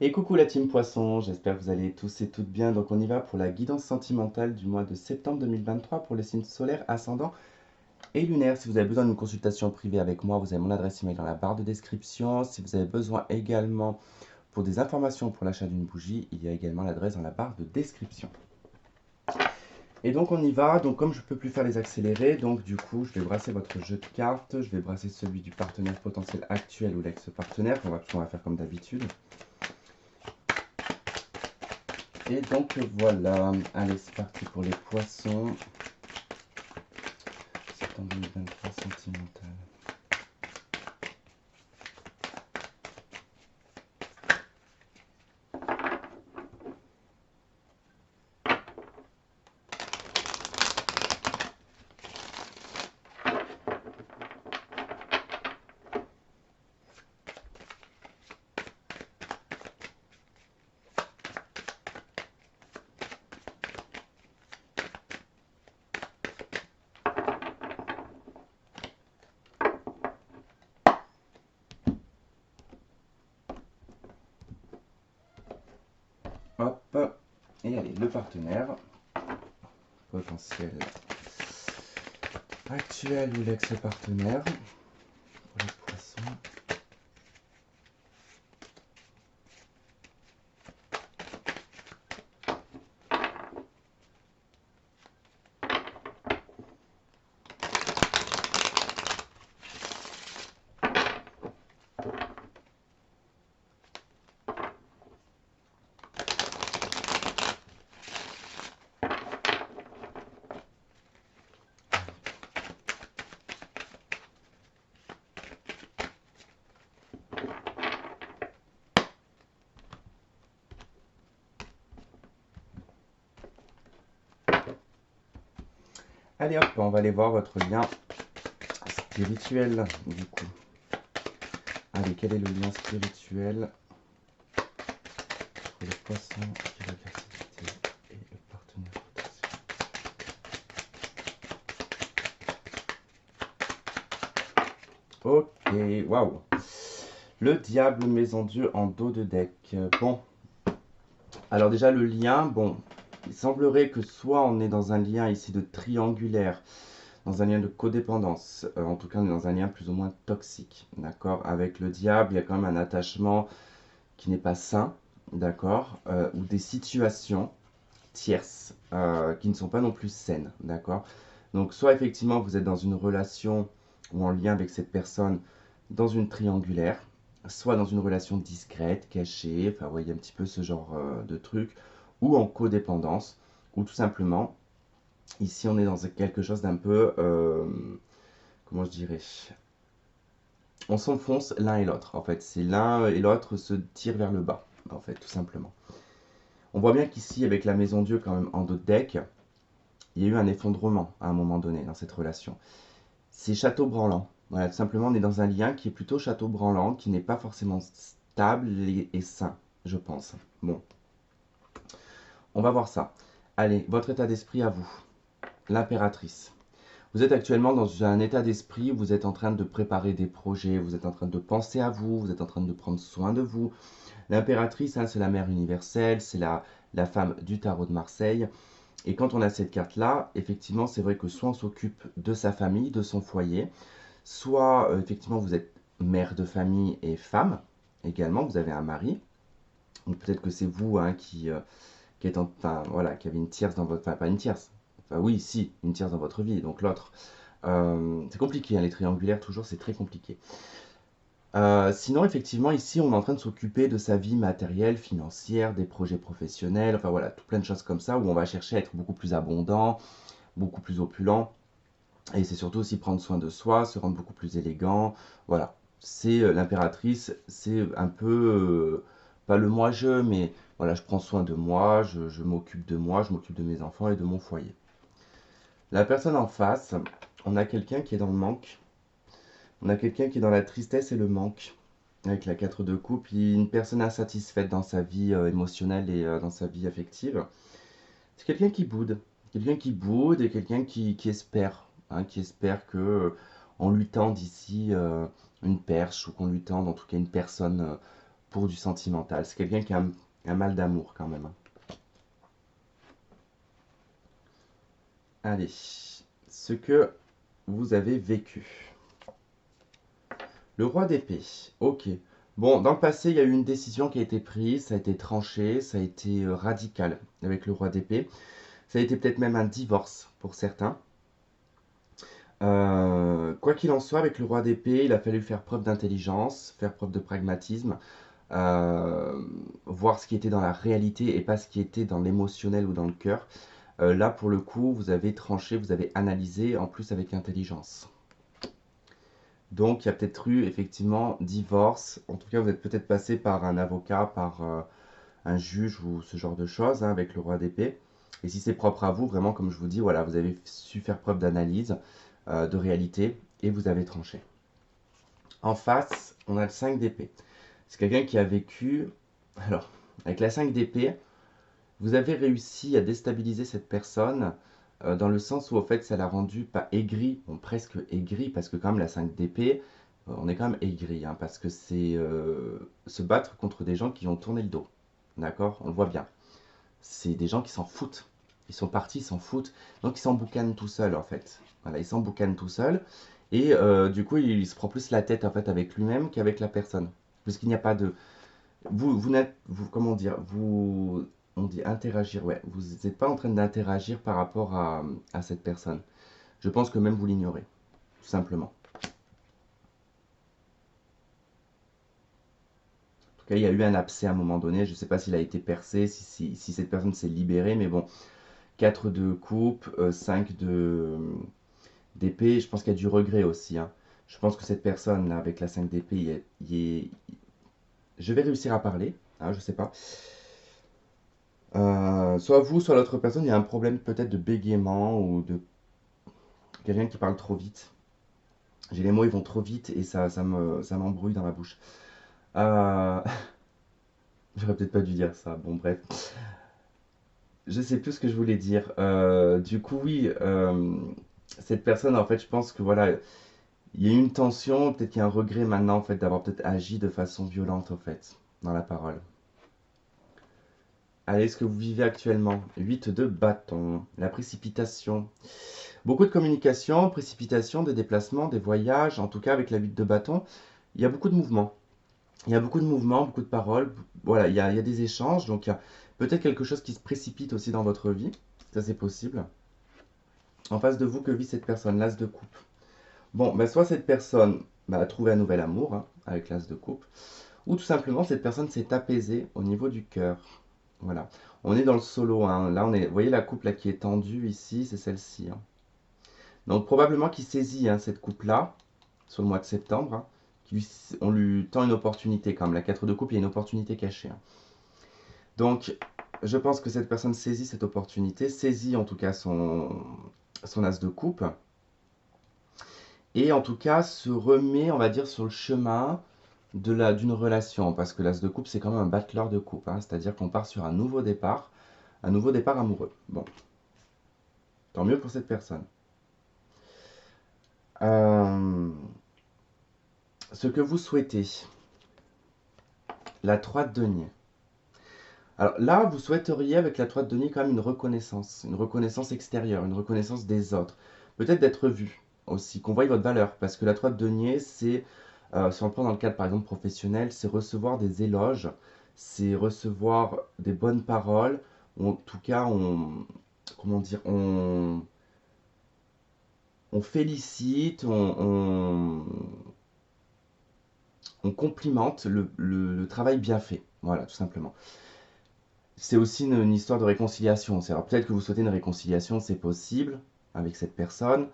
Et coucou la team Poisson, j'espère que vous allez tous et toutes bien. Donc on y va pour la guidance sentimentale du mois de septembre 2023 pour les signes solaires, ascendants et lunaires. Si vous avez besoin d'une consultation privée avec moi, vous avez mon adresse email dans la barre de description. Si vous avez besoin également pour des informations pour l'achat d'une bougie, il y a également l'adresse dans la barre de description. Et donc on y va, donc comme je ne peux plus faire les accélérés, donc du coup je vais brasser votre jeu de cartes, je vais brasser celui du partenaire potentiel actuel ou l'ex-partenaire, on va faire comme d'habitude. Et donc voilà, allez c'est parti pour les poissons. Septembre 2023 sentimental. Hop, et allez, le partenaire potentiel actuel ou l'ex-partenaire pour les poissons. Allez hop, on va aller voir votre lien spirituel du coup. Allez, quel est le lien spirituel entre les poissons qui veulent l'activité et le partenaire potentiel? Ok, waouh. Le diable maison Dieu en dos de deck. Bon, alors déjà le lien, bon, il semblerait que soit on est dans un lien ici de triangulaire, dans un lien de codépendance, en tout cas on est dans un lien plus ou moins toxique, d'accord? Avec le diable, il y a quand même un attachement qui n'est pas sain, d'accord? Ou des situations tierces qui ne sont pas non plus saines, d'accord? Donc soit effectivement vous êtes dans une relation ou en lien avec cette personne dans une triangulaire, soit dans une relation discrète, cachée, enfin vous voyez un petit peu ce genre de truc, ou en codépendance, ou tout simplement, ici on est dans quelque chose d'un peu, comment je dirais, on s'enfonce l'un et l'autre, en fait, c'est l'un et l'autre se tirent vers le bas, en fait, tout simplement. On voit bien qu'ici, avec la maison Dieu quand même en dos de deck, il y a eu un effondrement à un moment donné dans cette relation. C'est château branlant. Voilà, tout simplement, on est dans un lien qui est plutôt château branlant, qui n'est pas forcément stable et sain, je pense. Bon, on va voir ça. Allez, votre état d'esprit à vous, l'impératrice. Vous êtes actuellement dans un état d'esprit où vous êtes en train de préparer des projets, vous êtes en train de penser à vous, vous êtes en train de prendre soin de vous. L'impératrice, hein, c'est la mère universelle, c'est la femme du tarot de Marseille. Et quand on a cette carte-là, effectivement, c'est vrai que soit on s'occupe de sa famille, de son foyer, soit effectivement vous êtes mère de famille et femme également, vous avez un mari, ou peut-être que c'est vous hein, qui est enfin, voilà, qui avait une tierce dans votre, enfin pas une tierce, enfin oui, si, une tierce dans votre vie, donc l'autre. C'est compliqué, hein, les triangulaires toujours, c'est très compliqué. Sinon, effectivement, ici, on est en train de s'occuper de sa vie matérielle, financière, des projets professionnels, enfin voilà, tout plein de choses comme ça, où on va chercher à être beaucoup plus abondant, beaucoup plus opulent. Et c'est surtout aussi prendre soin de soi, se rendre beaucoup plus élégant. Voilà, c'est l'impératrice, c'est un peu, pas le moi-je, mais voilà, je prends soin de moi, je m'occupe de moi, je m'occupe de mes enfants et de mon foyer. La personne en face, on a quelqu'un qui est dans le manque, on a quelqu'un qui est dans la tristesse et le manque, avec la 4 de coupe, une personne insatisfaite dans sa vie émotionnelle et dans sa vie affective. C'est quelqu'un qui boude et quelqu'un qui espère, hein, qui espère que on lui tende ici une perche ou qu'on lui tende en tout cas une personne pour du sentimental. C'est quelqu'un qui a un mal d'amour quand même, hein. Allez, ce que vous avez vécu. Le roi d'épée, ok. Bon, dans le passé, il y a eu une décision qui a été prise, ça a été tranché, ça a été radical avec le roi d'épée. Ça a été peut-être même un divorce pour certains. Quoi qu'il en soit, avec le roi d'épée, il a fallu faire preuve d'intelligence, faire preuve de pragmatisme, euh, voir ce qui était dans la réalité et pas ce qui était dans l'émotionnel ou dans le cœur. Là, pour le coup, vous avez tranché, vous avez analysé, en plus avec intelligence. Donc, il y a peut-être eu effectivement divorce. En tout cas, vous êtes peut-être passé par un avocat, par un juge ou ce genre de choses, hein, avec le roi d'épée. Et si c'est propre à vous, vraiment, comme je vous dis, voilà, vous avez su faire preuve d'analyse, de réalité, et vous avez tranché. En face, on a le 5 d'épée. C'est quelqu'un qui a vécu... Alors, avec la 5 d'épée, vous avez réussi à déstabiliser cette personne dans le sens où, au fait, ça l'a rendu pas aigri, bon, presque aigri, parce que quand même, la 5 d'épée, on est quand même aigri, hein, parce que c'est se battre contre des gens qui ont tourné le dos. D'accord? On le voit bien. C'est des gens qui s'en foutent. Ils sont partis, ils s'en foutent. Donc ils s'emboucanent tout seuls en fait. Voilà, ils s'emboucanent tout seuls. Et du coup, il se prend plus la tête en fait avec lui-même qu'avec la personne. Parce qu'il n'y a pas de... Vous n'êtes... comment dire? On dit interagir, ouais. Vous n'êtes pas en train d'interagir par rapport à cette personne. Je pense que même vous l'ignorez. Tout simplement. En tout cas, il y a eu un abcès à un moment donné. Je ne sais pas s'il a été percé, si cette personne s'est libérée. Mais bon, 4 de coupe, 5 d'épée. Je pense qu'il y a du regret aussi, hein. Je pense que cette personne là, avec la 5 d'épée, je vais réussir à parler, hein, je sais pas. Soit vous, soit l'autre personne, il y a un problème peut-être de bégaiement ou de quelqu'un qui parle trop vite. J'ai les mots, ils vont trop vite et ça m'embrouille dans la bouche. Euh, J'aurais peut-être pas dû dire ça. Bon, bref. Je sais plus ce que je voulais dire. Du coup, oui, cette personne, en fait, je pense que voilà, il y a eu une tension, peut-être qu'il y a un regret maintenant, en fait, d'avoir peut-être agi de façon violente, en fait, dans la parole. Allez, ce que vous vivez actuellement. 8 de bâton. La précipitation. Beaucoup de communication, précipitation, des déplacements, des voyages. En tout cas, avec la 8 de bâton, il y a beaucoup de mouvements. Il y a beaucoup de mouvements, beaucoup de paroles. Voilà, il y a des échanges. Donc, il y a peut-être quelque chose qui se précipite aussi dans votre vie. Ça, c'est possible. En face de vous, que vit cette personne? L'as de coupe. Bon, ben, soit cette personne a trouvé un nouvel amour, hein, avec l'as de coupe, ou tout simplement cette personne s'est apaisée au niveau du cœur. Voilà. On est dans le solo, hein. Là, vous voyez la coupe là qui est tendue ici, c'est celle-ci, hein. Donc probablement qu'il saisit, hein, cette coupe-là, sur le mois de septembre, hein, on lui tend une opportunité quand même. La 4 de coupe, il y a une opportunité cachée, hein. Donc, je pense que cette personne saisit cette opportunité, saisit en tout cas son as de coupe, et en tout cas se remet, on va dire, sur le chemin d'une relation, parce que l'as de coupe, c'est quand même un battleur de coupe, hein, c'est-à-dire qu'on part sur un nouveau départ amoureux. Bon, tant mieux pour cette personne. Euh, Ce que vous souhaitez, la 3 de denier. Alors là, vous souhaiteriez avec la 3 de denier quand même une reconnaissance extérieure, une reconnaissance des autres. Peut-être d'être vu aussi, qu'on voie votre valeur, parce que la 3 de denier, c'est, si on le prend dans le cadre par exemple professionnel, c'est recevoir des éloges, c'est recevoir des bonnes paroles, ou en tout cas, comment dire, on félicite, on complimente le travail bien fait. Voilà, tout simplement. C'est aussi une histoire de réconciliation. Alors peut-être que vous souhaitez une réconciliation, c'est possible avec cette personne,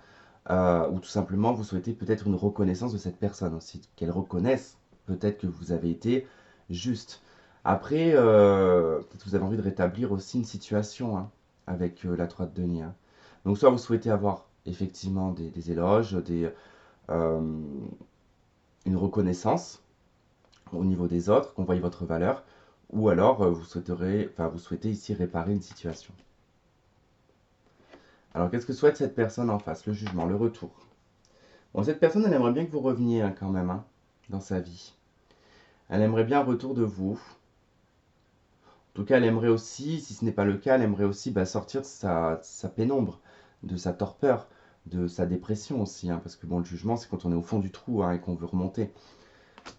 ou tout simplement vous souhaitez peut-être une reconnaissance de cette personne aussi, qu'elle reconnaisse peut-être que vous avez été juste. Après, peut-être que vous avez envie de rétablir aussi une situation, hein, avec la 3 de denier, hein. Donc soit vous souhaitez avoir effectivement des éloges, euh, une reconnaissance au niveau des autres, qu'on voie votre valeur, ou alors vous souhaitez ici réparer une situation. Alors qu'est-ce que souhaite cette personne en face? Le jugement, le retour. Bon, cette personne, elle aimerait bien que vous reveniez, hein, quand même, hein, dans sa vie. Elle aimerait bien un retour de vous. En tout cas, elle aimerait aussi, si ce n'est pas le cas, elle aimerait aussi sortir de sa pénombre, de sa torpeur, de sa dépression aussi, hein, parce que bon, le jugement, c'est quand on est au fond du trou, hein, et qu'on veut remonter.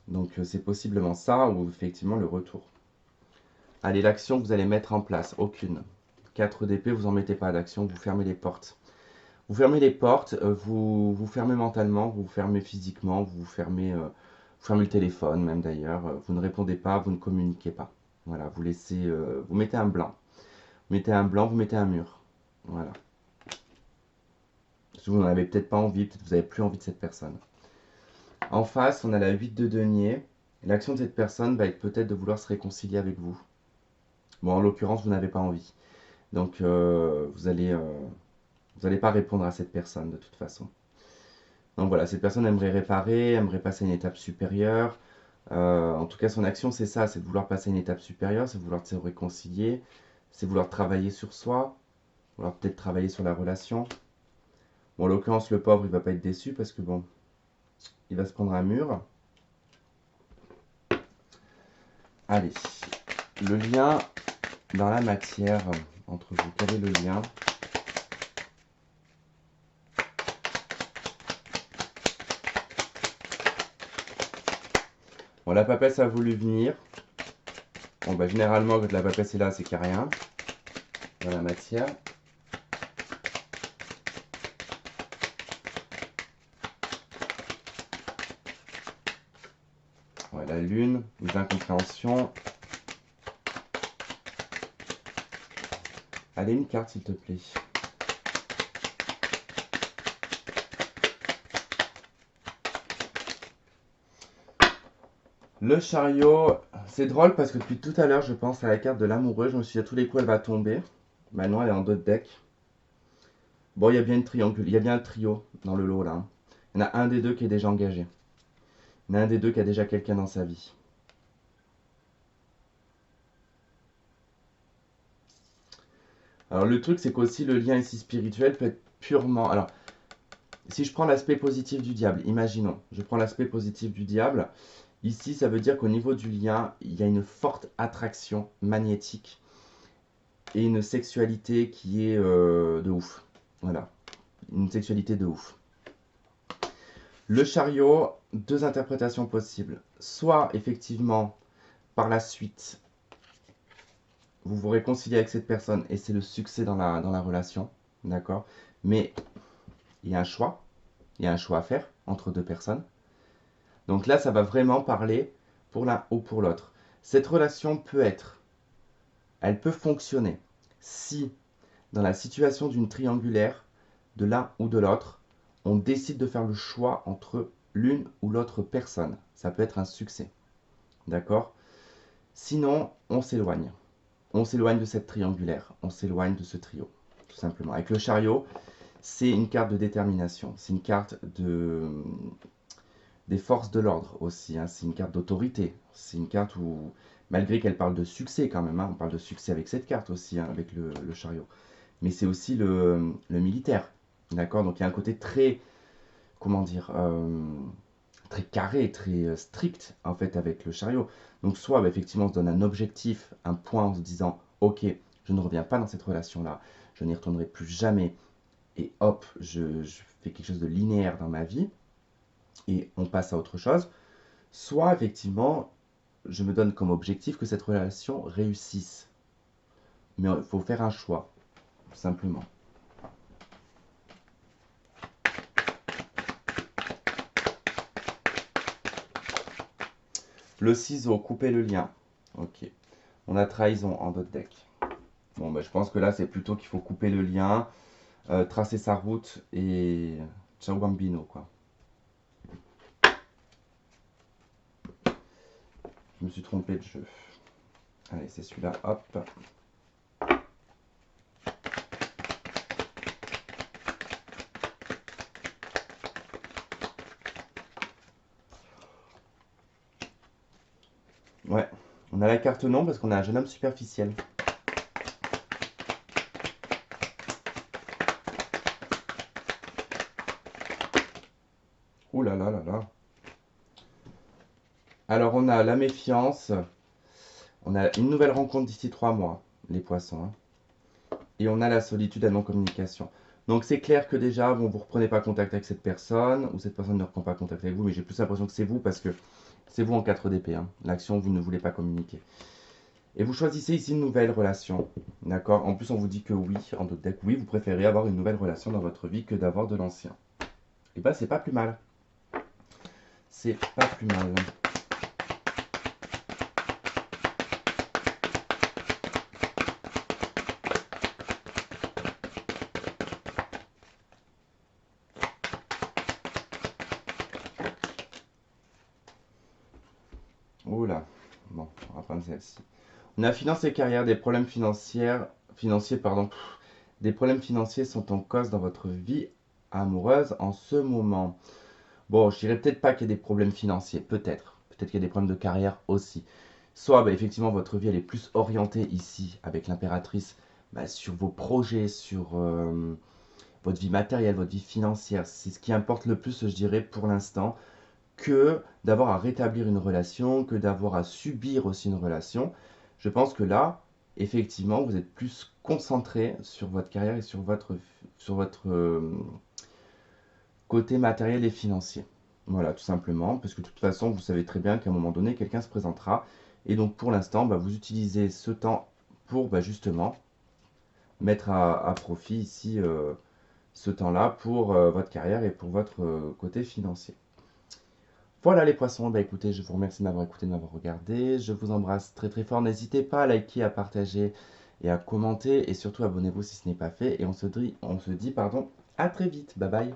Donc c'est possiblement ça, ou effectivement le retour. Allez, l'action que vous allez mettre en place, aucune. 4 d'épée, vous n'en mettez pas d'action, vous fermez les portes. Vous fermez les portes, vous fermez mentalement, vous fermez physiquement, vous fermez le téléphone même d'ailleurs, vous ne répondez pas, vous ne communiquez pas. Voilà, vous laissez, vous mettez un blanc. Vous mettez un blanc, vous mettez un mur. Voilà. Parce que vous n'en avez peut-être pas envie, peut-être que vous n'avez plus envie de cette personne. En face, on a la 8 de denier. L'action de cette personne va être peut-être de vouloir se réconcilier avec vous. Bon, en l'occurrence, vous n'avez pas envie. Donc, vous allez pas répondre à cette personne de toute façon. Donc voilà, cette personne aimerait réparer, aimerait passer à une étape supérieure. En tout cas, son action, c'est ça, c'est de vouloir passer à une étape supérieure, c'est de vouloir se réconcilier, c'est vouloir travailler sur soi, vouloir peut-être travailler sur la relation. Bon, en l'occurrence, le pauvre, il va pas être déçu parce que bon, il va se prendre un mur. Allez, le lien dans la matière entre vous, quel est le lien? Bon, la papesse a voulu venir. Bon, généralement, quand la papesse est là, c'est qu'il n'y a rien dans la matière. Ouais, la lune, les incompréhensions. Allez, une carte, s'il te plaît. Le chariot, c'est drôle parce que depuis tout à l'heure, je pense à la carte de l'amoureux. Je me suis dit à tous les coups, elle va tomber. Maintenant, elle est en dos de deck. Bon, il y a bien une triangule, il y a bien un trio dans le lot là. Il y en a un des deux qui est déjà engagé. Il y en a un des deux qui a déjà quelqu'un dans sa vie. Alors le truc, c'est qu'aussi le lien ici spirituel peut être purement... Alors, si je prends l'aspect positif du diable, imaginons, je prends l'aspect positif du diable. Ici, ça veut dire qu'au niveau du lien, il y a une forte attraction magnétique et une sexualité qui est de ouf. Voilà, une sexualité de ouf. Le chariot, deux interprétations possibles. Soit, effectivement, par la suite, vous vous réconciliez avec cette personne et c'est le succès dans la relation, d'accord? Mais il y a un choix, il y a un choix à faire entre deux personnes. Donc là, ça va vraiment parler pour l'un ou pour l'autre. Cette relation peut être, elle peut fonctionner si, dans la situation d'une triangulaire, de l'un ou de l'autre, on décide de faire le choix entre l'une ou l'autre personne. Ça peut être un succès, d'accord? Sinon, on s'éloigne. On s'éloigne de cette triangulaire, on s'éloigne de ce trio, tout simplement. Avec le chariot, c'est une carte de détermination, c'est une carte des forces de l'ordre aussi, hein. C'est une carte d'autorité, c'est une carte où, malgré qu'elle parle de succès quand même, hein, on parle de succès avec cette carte aussi, hein, avec le chariot, mais c'est aussi le militaire, d'accord? Donc il y a un côté très, comment dire, très carré, très strict en fait avec le chariot. Donc soit effectivement on se donne un objectif, un point en se disant ok, je ne reviens pas dans cette relation-là, je n'y retournerai plus jamais, et hop, je fais quelque chose de linéaire dans ma vie, et on passe à autre chose. Soit effectivement, je me donne comme objectif que cette relation réussisse. Mais il faut faire un choix, tout simplement. Le ciseau, couper le lien. Ok. On a trahison en d'autres deck. Bon, je pense que là, c'est plutôt qu'il faut couper le lien, tracer sa route et ciao bambino, quoi. Je me suis trompé de jeu. Allez, c'est celui-là, hop. Ouais, on a la carte non parce qu'on a un jeune homme superficiel. Ouh là là là là. Alors, on a la méfiance. On a une nouvelle rencontre d'ici 3 mois, les poissons. Hein. Et on a la solitude, la non-communication. Donc, c'est clair que déjà, bon, vous ne reprenez pas contact avec cette personne, ou cette personne ne reprend pas contact avec vous, mais j'ai plus l'impression que c'est vous, parce que c'est vous en 4 d'épée. Hein. L'action, vous ne voulez pas communiquer. Et vous choisissez ici une nouvelle relation. D'accord? En plus, on vous dit que oui, en d'autres decks, oui, vous préférez avoir une nouvelle relation dans votre vie que d'avoir de l'ancien. Et bah, c'est pas plus mal. C'est pas plus mal. Oula. Bon, on va prendre celle-ci. On a finance et carrière, des problèmes financiers, pardon. Des problèmes financiers sont en cause dans votre vie amoureuse en ce moment. Bon, je dirais peut-être pas qu'il y a des problèmes financiers, peut-être. Peut-être qu'il y a des problèmes de carrière aussi. Soit, bah, effectivement, votre vie, elle est plus orientée ici, avec l'impératrice, bah, sur vos projets, sur votre vie matérielle, votre vie financière. C'est ce qui importe le plus, je dirais, pour l'instant, que d'avoir à rétablir une relation, que d'avoir à subir aussi une relation. Je pense que là, effectivement, vous êtes plus concentré sur votre carrière et sur votre côté matériel et financier. Voilà, tout simplement, parce que de toute façon, vous savez très bien qu'à un moment donné, quelqu'un se présentera. Et donc, pour l'instant, bah, vous utilisez ce temps pour bah, justement mettre à profit ici ce temps-là pour votre carrière et pour votre côté financier. Voilà les poissons, bah écoutez, je vous remercie de m'avoir écouté, de m'avoir regardé. Je vous embrasse très très fort. N'hésitez pas à liker, à partager et à commenter. Et surtout, abonnez-vous si ce n'est pas fait. Et on se dit pardon, à très vite. Bye bye.